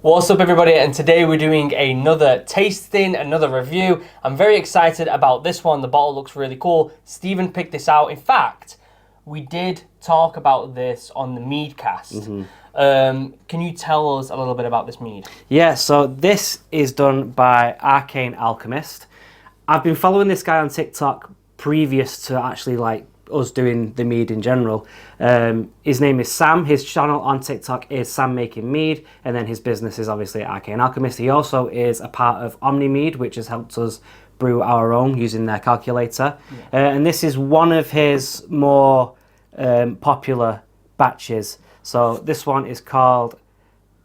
What's up everybody, and today we're doing another tasting, another review. I'm very excited about this one. The bottle looks really cool. Stephen picked this out. In fact, we did talk about this on the mead cast. Can you tell us a little bit about this mead? Yeah, so this is done by Arcane Alchemist. I've been following this guy on TikTok previous to actually us doing the mead in general. His name is Sam. His channel on TikTok is Sam Making Mead, and then his business is obviously Arcane Alchemist. He also is a part of Omni Mead, which has helped us brew our own using their calculator. And this is one of his more popular batches. So this one is called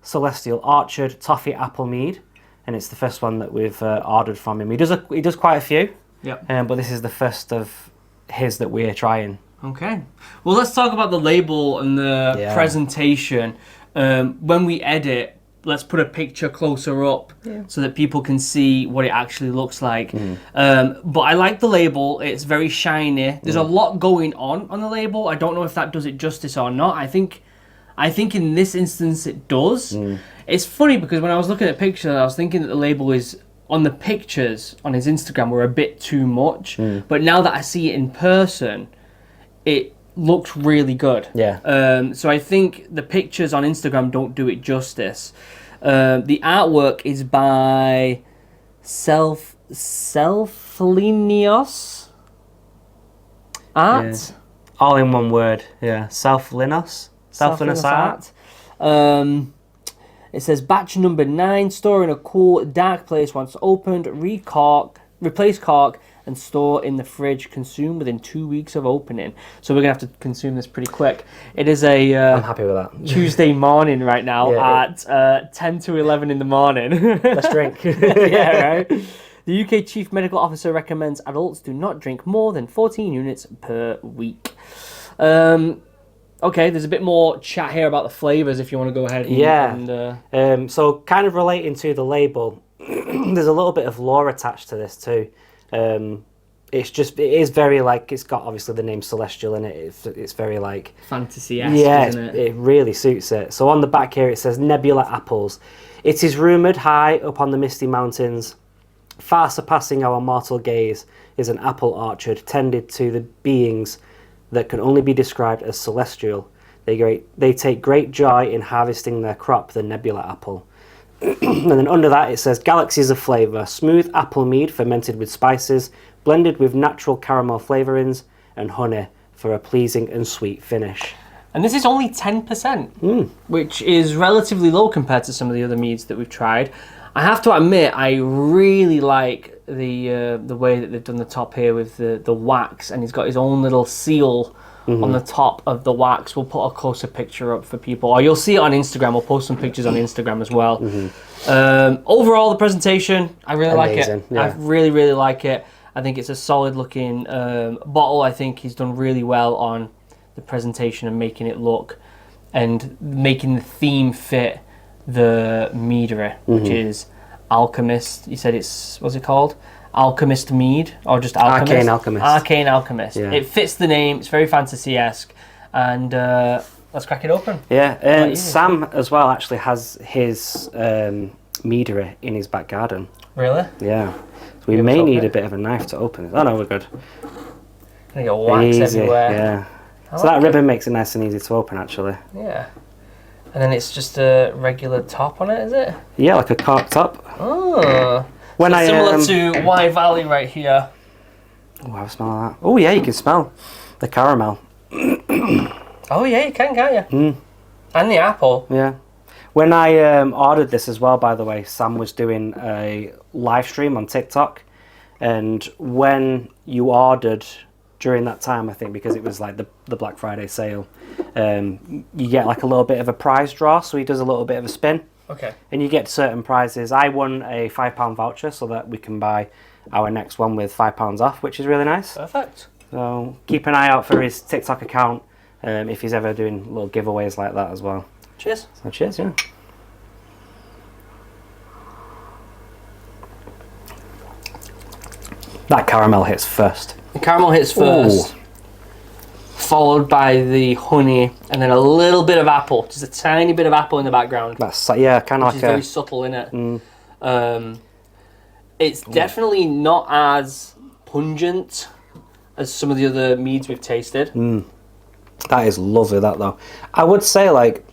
Celestial Orchard Toffee Apple Mead, and it's the first one that we've ordered from him. He does quite a few, but this is the first of his that we're trying. Okay, well, let's talk about the label and the presentation. When we edit, let's put a picture closer up so that people can see what it actually looks like. But I like the label. It's very shiny. There's a lot going on the label. I don't know if that does it justice or not. I think in this instance it does. It's funny because when I was looking at pictures, I was thinking that the label is on the pictures on his Instagram were a bit too much, but now that I see it in person, it looks really good. So I think the pictures on Instagram don't do it justice. The artwork is by Selflinios Art. Yeah. All in one word. Yeah, Selflinos Art. It says batch number 9, store in a cool, dark place once opened, replace cork, and store in the fridge, consume within 2 weeks of opening. So we're going to have to consume this pretty quick. It is a I'm happy with that. Tuesday morning right now at 10 to 11 in the morning. Let's drink. Yeah, right? The UK Chief Medical Officer recommends adults do not drink more than 14 units per week. Okay, there's a bit more chat here about the flavours if you want to go ahead. So kind of relating to the label, there's a little bit of lore attached to this too. It is very it's got obviously the name Celestial in it. It's very fantasy-esque, isn't it? It really suits it. So on the back here it says Nebula Apples. It is rumoured high up on the misty mountains, far surpassing our mortal gaze, is an apple orchard tended to the beings that can only be described as celestial. They take great joy in harvesting their crop, the Nebula apple. And then under that it says galaxies of flavour, smooth apple mead fermented with spices, blended with natural caramel flavourings and honey for a pleasing and sweet finish. And this is only 10%, which is relatively low compared to some of the other meads that we've tried. I have to admit, I really like the way that they've done the top here with the wax, and he's got his own little seal on the top of the wax. We'll put a closer picture up for people, or you'll see it on Instagram. We'll post some pictures on Instagram as well. Overall, the presentation, I really like it. I really like it. I think it's a solid looking bottle. I think he's done really well on the presentation and making it look and making the theme fit the Meadery, which is Alchemist. You said what's it called? Alchemist Mead, or just Alchemist? Arcane Alchemist. Arcane Alchemist. Yeah. It fits the name. It's very fantasy-esque, and let's crack it open. Yeah, and Sam as well actually has his Meadery in his back garden. Really? Yeah. So we may need a bit of a knife to open it. Oh no, we're good. Gonna get wax everywhere. Yeah. So that ribbon makes it nice and easy to open, actually. Yeah. And then it's just a regular top on it, is it? Yeah, like a cork top. Oh. Similar to Y Valley right here. Oh, have a smell of that. Oh yeah, you can smell the caramel. Oh yeah, you can, can't you? And the apple. Yeah. When I ordered this as well, by the way, Sam was doing a live stream on TikTok, and when you ordered during that time, I think because it was like the Black Friday sale, you get like a little bit of a prize draw, so he does a little bit of a spin. Okay. And you get certain prizes. I won a £5 voucher so that we can buy our next one with £5 off, which is really nice. Perfect. So keep an eye out for his TikTok account if he's ever doing little giveaways like that as well. Cheers. So cheers, yeah. That caramel hits first. The caramel hits first. Ooh. followed by the honey, and then a little bit of apple, just a tiny bit of apple in the background. That's kind of like which is very subtle in it. It's definitely not as pungent as some of the other meads we've tasted. That is lovely, that though. I would say, like,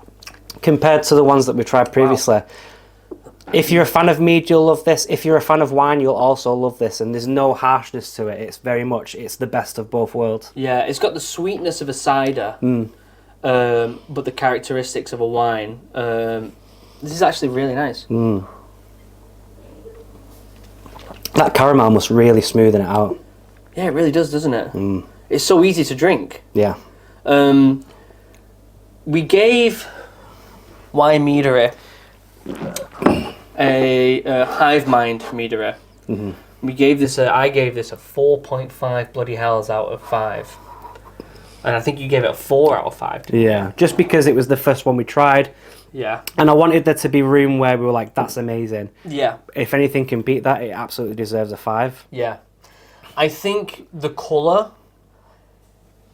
compared to the ones that we tried previously, if you're a fan of mead, you'll love this. If you're a fan of wine, you'll also love this. And there's no harshness to it. It's very much, it's the best of both worlds. Yeah, it's got the sweetness of a cider, but the characteristics of a wine. This is actually really nice. That caramel must really smoothen it out. Yeah, it really does, doesn't it? It's so easy to drink. Yeah. We gave wine Meadery a hive mind Meadery. We gave this I gave this a 4.5 bloody hells out of 5. And I think you gave it a 4 out of 5. Yeah, just because it was the first one we tried. Yeah. And I wanted there to be room where we were like, that's amazing. Yeah. If anything can beat that, it absolutely deserves a 5. Yeah. I think the colour,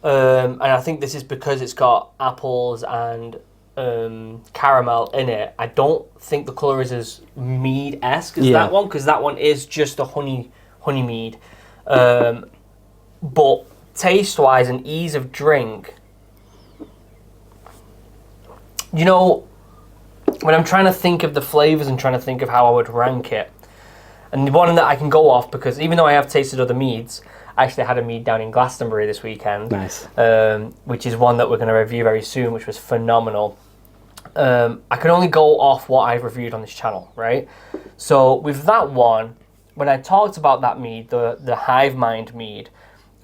and I think this is because it's got apples and caramel in it. I don't think the colour is as mead-esque as that one, because that one is just a honey mead. But taste-wise and ease of drink, you know, when I'm trying to think of the flavours and trying to think of how I would rank it, and the one that I can go off, because even though I have tasted other meads, I actually had a mead down in Glastonbury this weekend. Nice. Which is one that we're going to review very soon, which was phenomenal. I can only go off what I've reviewed on this channel, right? So with that one, when I talked about that mead, the Hive Mind mead,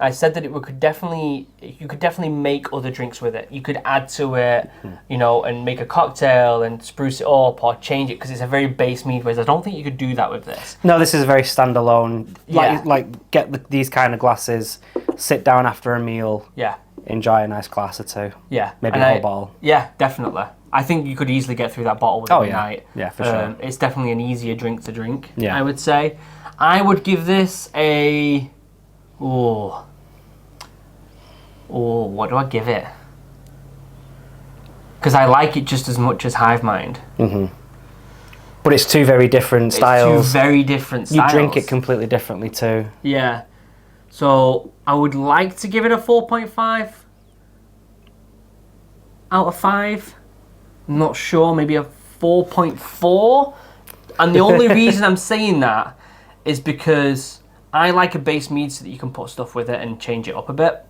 I said that you could definitely make other drinks with it. You could add to it, you know, and make a cocktail and spruce it up or change it, because it's a very base mead, whereas I don't think you could do that with this. No, this is a very standalone. Like get these kind of glasses, sit down after a meal. Yeah. Enjoy a nice glass or two. Yeah. Maybe a whole bottle. Yeah, definitely. I think you could easily get through that bottle within a night. Yeah, for sure. It's definitely an easier drink to drink, yeah. I would say. I would give this a... what do I give it? Because I like it just as much as Hive Mind. But it's two very different styles. Two very different styles. You drink it completely differently too. Yeah. So I would like to give it a 4.5 out of 5. I'm not sure, maybe a 4.4. And the only reason I'm saying that is because I like a base mead so that you can put stuff with it and change it up a bit.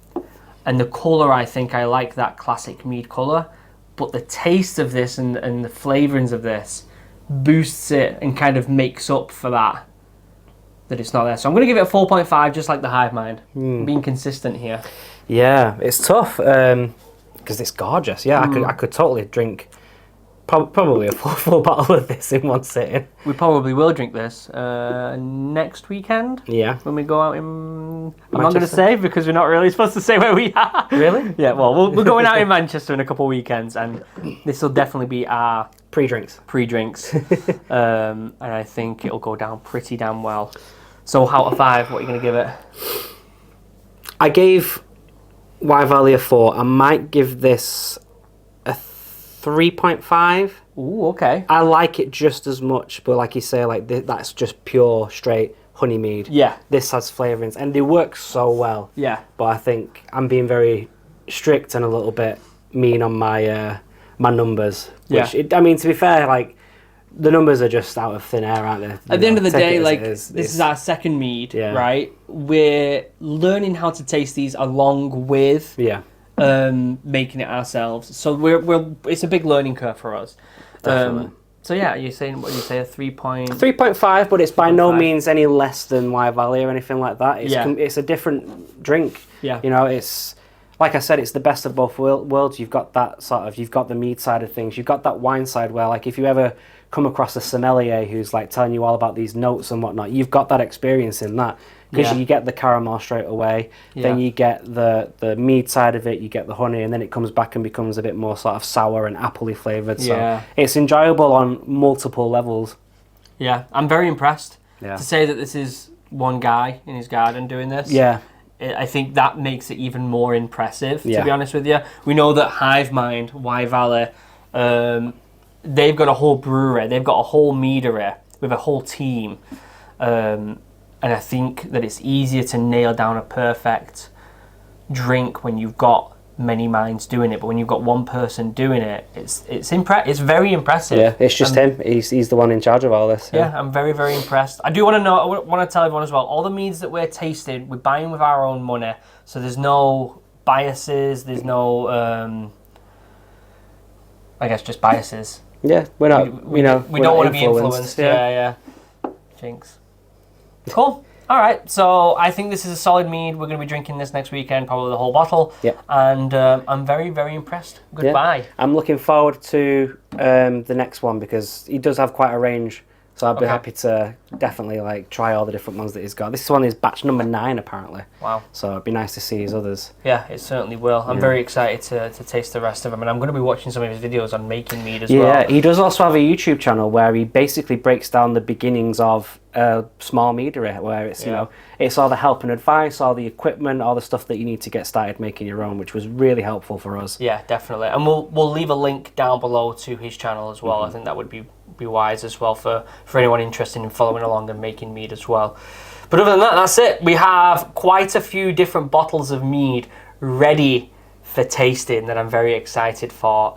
And the colour, I think I like that classic mead colour. But the taste of this and the flavourings of this boosts it and kind of makes up for that it's not there. So I'm going to give it a 4.5, just like the Hive Mind. Being consistent here. Yeah, it's tough because it's gorgeous. Yeah, I could totally drink probably a full bottle of this in one sitting. We probably will drink this next weekend. Yeah. When we go out in... I'm not going to say, because we're not really supposed to say where we are. Really? Yeah, well, we're going out in Manchester in a couple of weekends, and this will definitely be our... Pre-drinks. And I think it'll go down pretty damn well. So out of 5, what are you going to give it? I gave Y Valley a 4. I might give this a 3.5. Ooh, okay. I like it just as much, but like you say, like that's just pure, straight honey mead. Yeah. This has flavourings, and they work so well. Yeah. But I think I'm being very strict and a little bit mean on my my numbers. Which, I mean, to be fair, like, the numbers are just out of thin air, aren't they? At the end of the day, like, this is our second mead, right? We're learning how to taste these along with making it ourselves. So it's a big learning curve for us. Definitely. So yeah, you're saying, what do you say, a 3.5, but it's by no means any less than Y Valley or anything like that. It's a different drink. Yeah. You know, it's... Like I said, it's the best of both worlds. You've got that you've got the mead side of things. You've got that wine side where, like, if you ever come across a sommelier who's, like, telling you all about these notes and whatnot, you've got that experience in that. Because you get the caramel straight away, then you get the mead side of it, you get the honey, and then it comes back and becomes a bit more sort of sour and appley flavoured. So it's enjoyable on multiple levels. Yeah, I'm very impressed to say that this is one guy in his garden doing this. Yeah. I think that makes it even more impressive, to Yeah. be honest with you. We know that Hive Mind, Y Valley, they've got a whole brewery, they've got a whole meadery with a whole team. And I think that it's easier to nail down a perfect drink when you've got many minds doing it, but when you've got one person doing it, it's very impressive. Yeah, it's just him. He's the one in charge of all this. Yeah, I'm very, very impressed. I do want to know. I want to tell everyone as well. All the meads that we're tasting, we're buying with our own money, so there's no biases. There's no, I guess, just biases. Yeah, we're not. We don't want to be influenced. Yeah. Jinx. Cool. All right, so I think this is a solid mead. We're going to be drinking this next weekend, probably the whole bottle. Yep. And I'm very, very impressed. Goodbye. Yeah. I'm looking forward to the next one because he does have quite a range. So I'd be happy to definitely try all the different ones that he's got. This one is batch number 9 apparently. Wow. So it'd be nice to see his others. Yeah, it certainly will. I'm very excited to taste the rest of them, and I'm going to be watching some of his videos on making mead as well. Yeah, he does also have a YouTube channel where he basically breaks down the beginnings of small meadery, where it's it's all the help and advice, all the equipment, all the stuff that you need to get started making your own, which was really helpful for us. Yeah, definitely. And we'll leave a link down below to his channel as well. I think that would be wise as well for anyone interested in following along and making mead as well. But other than that, that's it. We have quite a few different bottles of mead ready for tasting that I'm very excited for.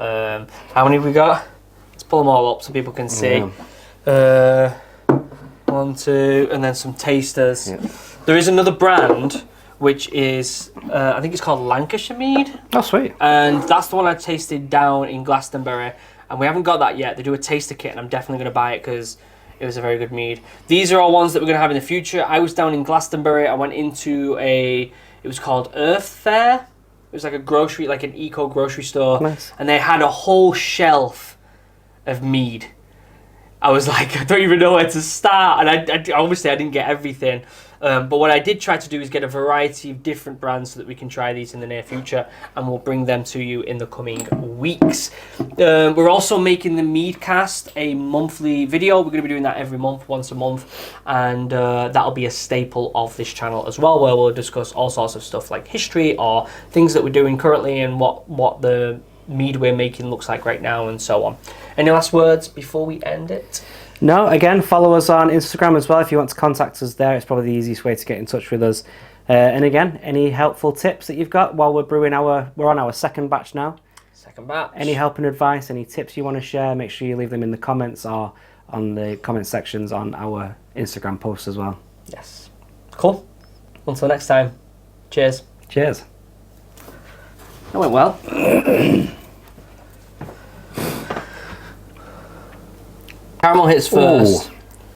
How many have we got? Let's pull them all up so people can see. 1, 2, and then some tasters. Yeah. There is another brand which is, I think it's called Lancashire Mead. Oh, sweet. And that's the one I tasted down in Glastonbury. And we haven't got that yet. They do a taster kit, and I'm definitely going to buy it because it was a very good mead. These are all ones that we're going to have in the future. I was down in Glastonbury. I went into it was called Earth Fair. It was like a grocery, like an eco grocery store. Nice. And they had a whole shelf of mead. I was like, I don't even know where to start. And I obviously I didn't get everything. But what I did try to do is get a variety of different brands so that we can try these in the near future, and we'll bring them to you in the coming weeks. We're also making the Meadcast a monthly video. We're going to be doing that every month, once a month, and that'll be a staple of this channel as well, where we'll discuss all sorts of stuff like history or things that we're doing currently and what the mead we're making looks like right now and so on. Any last words before we end it? No, again, follow us on Instagram as well if you want to contact us there. It's probably the easiest way to get in touch with us. And again, any helpful tips that you've got while we're brewing we're on our second batch now. Second batch. Any help and advice, any tips you want to share, make sure you leave them in the comments or on the comment sections on our Instagram posts as well. Yes. Cool. Until next time. Cheers. Cheers. That went well. Caramel hits first. Ooh.